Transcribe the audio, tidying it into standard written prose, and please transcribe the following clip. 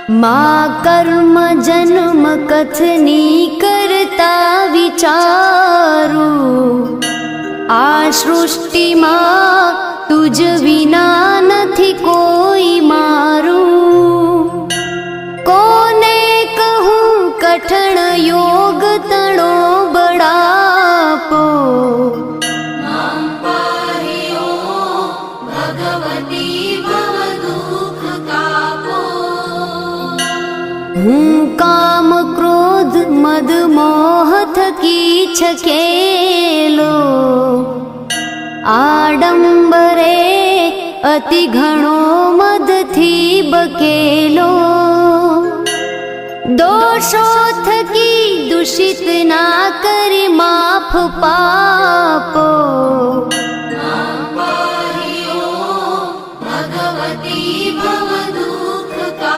मा કર્મ જન્મ કથની કરતા વિચારું, આ સૃષ્ટિમાં તુજ વિના નથી કોઈ મારું. કોને કહું કઠણ યોગ તણો બળાપો, હું કામ ક્રોધ મદ મોહ થકી છકેલો, આડંબરે અતિ ઘણો મદથી બકેલો. દોષો થકી દૂષિત ના કરી માફ પાપો,